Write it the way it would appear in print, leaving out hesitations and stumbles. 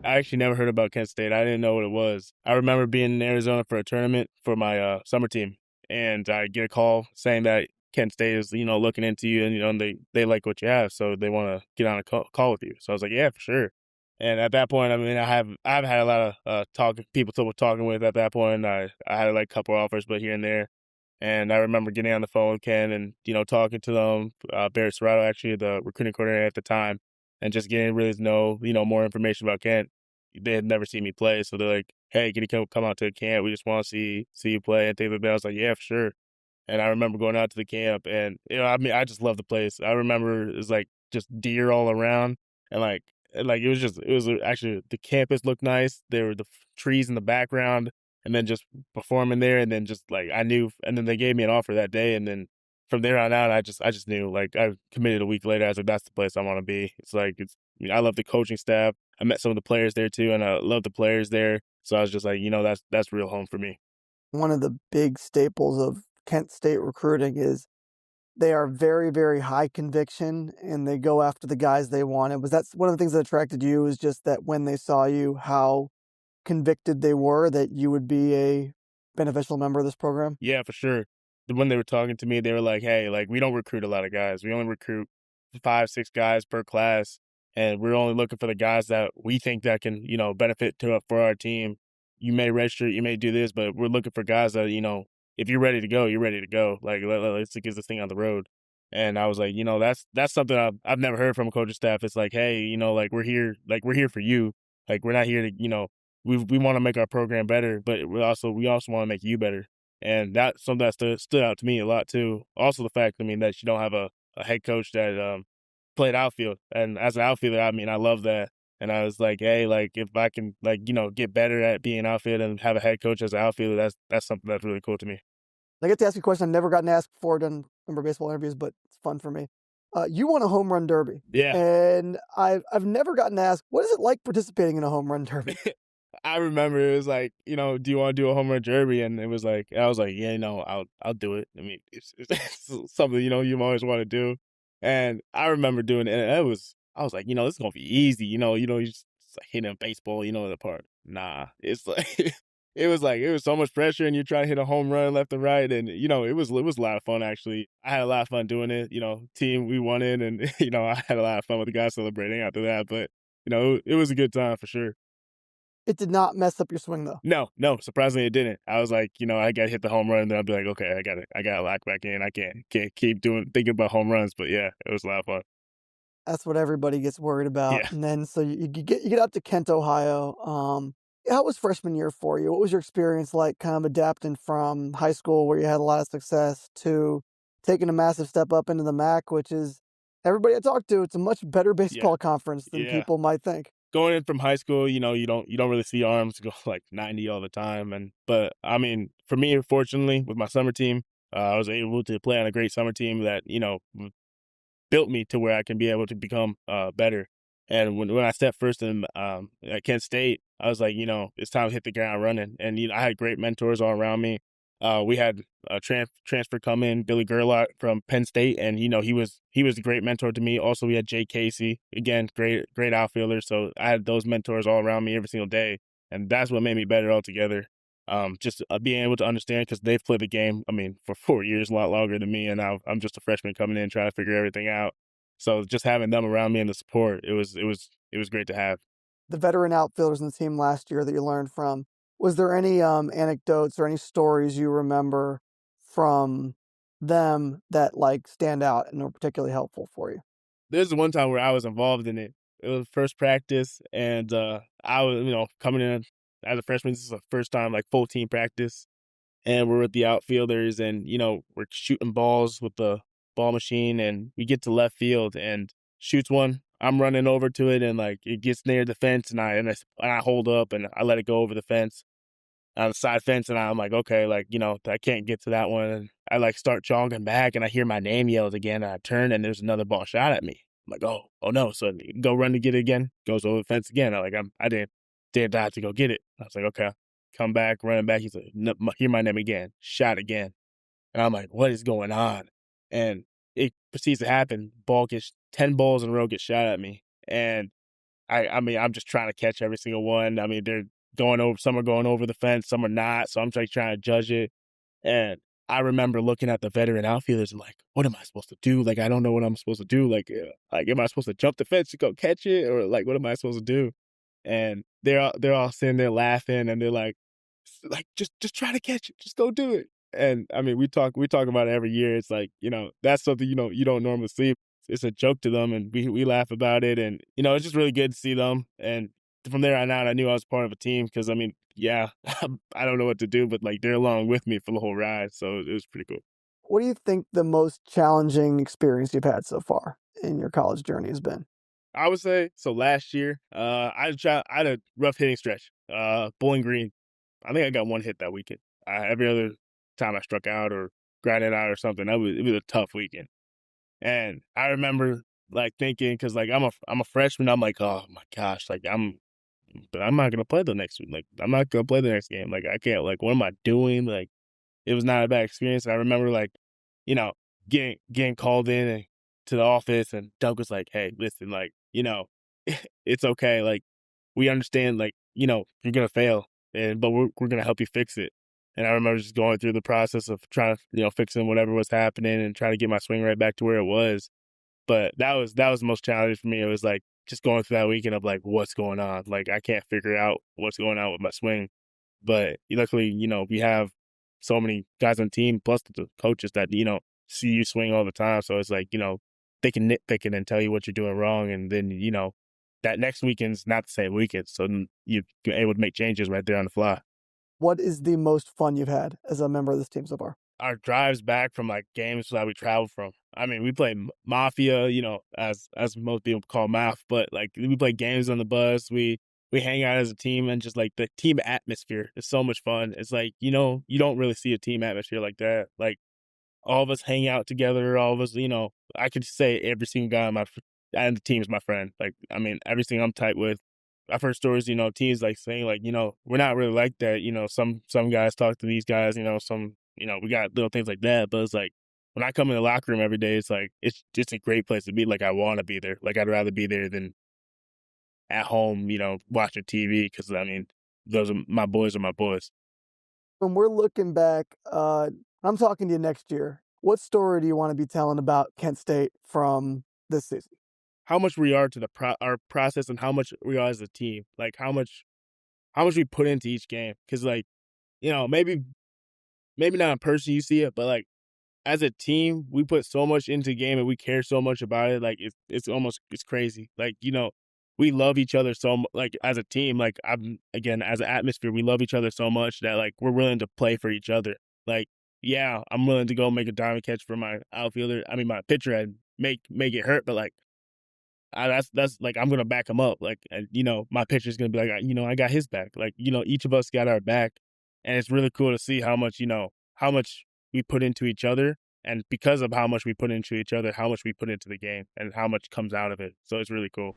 I actually never heard about Kent State. I didn't know what it was. I remember being in Arizona for a tournament for my summer team, and I get a call saying that Kent State is, looking into you, and and they like what you have, so they want to get on a call with you. So I was like, yeah, for sure. And at that point, I mean, I've had a lot of people talking with at that point. I had like a couple offers, but here and there. And I remember getting on the phone with Ken and talking to them, Barrett Serrato, actually the recruiting coordinator at the time, and just getting really to know more information about Kent. They had never seen me play, so they're like, "Hey, can you come out to the camp? We just want to see you play." And things like that. I was like, "Yeah, for sure." And I remember going out to the camp, and I mean, I just love the place. I remember it was like just deer all around, and like it was actually the campus looked nice. There were the trees in the background, and then just performing there, and then just like I knew, and then they gave me an offer that day, and then from there on out, I just knew. Like I committed a week later. I was like, that's the place I want to be. It's like I love the coaching staff. I met some of the players there too, and I love the players there. So I was just like, that's real home for me. One of the big staples of Kent State recruiting is they are very, very high conviction and they go after the guys they want. And was that one of the things that attracted you is just that when they saw you, how convicted they were that you would be a beneficial member of this program? Yeah, for sure. When they were talking to me, they were like, "Hey, like we don't recruit a lot of guys. We only recruit 5, 6 guys per class, and we're only looking for the guys that we think that can, benefit for our team. You may register, you may do this, but we're looking for guys that, if you're ready to go, you're ready to go. Like let's get this thing on the road." And I was like, that's something I've never heard from a coaching staff. It's like, hey, like we're here for you. Like we're not here to, we want to make our program better, but we also want to make you better. And that's something that stood out to me a lot too. Also the fact, I mean, that you don't have a head coach that played outfield. And as an outfielder, I mean, I love that. And I was like, hey, like if I can get better at being outfield and have a head coach as an outfielder, that's something that's really cool to me. I get to ask you a question I've never gotten asked before, done a number of baseball interviews, but it's fun for me. You won a home run derby, Yeah. and I've never gotten asked what is it like participating in a home run derby. I remember it was like, do you want to do a home run derby? And it was like, I was like, yeah, I'll do it. I mean, it's something you always want to do. And I remember doing it. And I was like, this is gonna be easy. You just it's like hitting a baseball, in the park. Nah, it's like it was so much pressure, and you're trying to hit a home run left and right, and it was a lot of fun actually. I had a lot of fun doing it. Team we won it, and I had a lot of fun with the guys celebrating after that. But it was a good time for sure. It did not mess up your swing though. No, no, surprisingly it didn't. I was like, I gotta hit the home run, and then I'll be like, okay, I gotta lock back in. I can't keep thinking about home runs, but yeah, it was a lot of fun. That's what everybody gets worried about. Yeah. And then so you get up to Kent, Ohio. How was freshman year for you? What was your experience like kind of adapting from high school where you had a lot of success to taking a massive step up into the MAC, which is everybody I talk to, it's a much better Yeah. baseball conference than Yeah. people might think. Going in from high school, you don't really see arms go like 90 all the time, but I mean, for me, fortunately, with my summer team, I was able to play on a great summer team that built me to where I can be able to become better. And when I stepped first in at Kent State, I was like, it's time to hit the ground running. And I had great mentors all around me. We had a transfer come in, Billy Gerlach from Penn State, and he was a great mentor to me. Also, we had Jay Casey, again, great outfielder. So I had those mentors all around me every single day, and that's what made me better altogether. Just being able to understand because they've played the game. I mean, for 4 years, a lot longer than me, and now I'm just a freshman coming in trying to figure everything out. So just having them around me and the support, it was great to have. The veteran outfielders in the team last year that you learned from, was there any anecdotes or any stories you remember from them that like stand out and were particularly helpful for you? There's one time where I was involved in it. It was first practice, and I was coming in as a freshman. This is the first time like full team practice, and we're with the outfielders, and we're shooting balls with the ball machine, and we get to left field and shoots one. I'm running over to it, and like it gets near the fence, and I hold up and I let it go over the fence on the side fence, and I'm like, okay, like I can't get to that one. And I like start jogging back, and I hear my name yelled again, and I turn, and there's another ball shot at me. I'm like, oh no! So I go run to get it again, goes over the fence again. I didn't die to go get it. I was like, okay, come back, running back. He's like, no, hear my name again, shot again, and I'm like, what is going on? And it proceeds to happen. Ball gets 10 balls in a row get shot at me, and I mean, I'm just trying to catch every single one. I mean, they're going over, some are going over the fence, some are not. So I'm like trying to judge it. And I remember looking at the veteran outfielders and like, what am I supposed to do? Like, I don't know what I'm supposed to do. Like, am I supposed to jump the fence to go catch it, or like, what am I supposed to do? And they're all sitting there laughing, and they're like, just try to catch it, just go do it. And I mean, we talk about it every year. It's like, that's something you don't normally see. It's a joke to them, and we laugh about it, and it's just really good to see them. And from there on out, I knew I was part of a team because I mean, yeah, I don't know what to do, but like they're along with me for the whole ride, so it was pretty cool. What do you think the most challenging experience you've had so far in your college journey has been? I would say so. Last year, I had a rough hitting stretch. Bowling Green, I think I got one hit that weekend. Every other time I struck out or grounded out or something, it was a tough weekend. And I remember like thinking, because like I'm a freshman, I'm like, oh my gosh, like but I'm not gonna play the next week. Like I'm not gonna play the next game. Like I can't. Like what am I doing? Like it was not a bad experience. And I remember like, you know, getting called in to the office, and Doug was like, "Hey, listen, like, it's okay. Like, we understand. Like, you're gonna fail, and but we're gonna help you fix it." And I remember just going through the process of trying to, fixing whatever was happening and trying to get my swing right back to where it was. But that was the most challenging for me. It was like just going through that weekend of like, what's going on? Like, I can't figure out what's going on with my swing. But luckily, we have so many guys on the team, plus the coaches that, see you swing all the time. So it's like, they can nitpick it and tell you what you're doing wrong. And then, that next weekend's not the same weekend. So then you're able to make changes right there on the fly. What is the most fun you've had as a member of this team so far? Our drives back from like games that we travel from. I mean, we play mafia, as most people call math, but like we play games on the bus. We hang out as a team, and just like the team atmosphere is so much fun. It's like, you don't really see a team atmosphere like that. Like all of us hang out together. All of us, I could say every single guy on and the team is my friend. Like, I mean, everything I'm tight with. I've heard stories, teams like saying like, we're not really like that. Some guys talk to these guys, we got little things like that. But it's like when I come in the locker room every day, it's like it's just a great place to be. Like I want to be there. Like I'd rather be there than at home, watching TV. Because I mean, those are my boys are my boys. When we're looking back, I'm talking to you next year. What story do you want to be telling about Kent State from this season? How much we are to our process, and how much we are as a team. Like how much we put into each game. Because like maybe not in person you see it, but like as a team, we put so much into the game and we care so much about it. Like it's crazy. Like we love each other so like as a team. Like I'm again as an atmosphere, we love each other so much that like we're willing to play for each other. Like yeah, I'm willing to go make a diamond catch for my outfielder. I mean my pitcher and make it hurt, but like that's like I'm gonna back him up. Like and, my pitcher's gonna be like I got his back. Like each of us got our back, and it's really cool to see how much we put into each other, and because of how much we put into each other, how much we put into the game, and how much comes out of it. So it's really cool.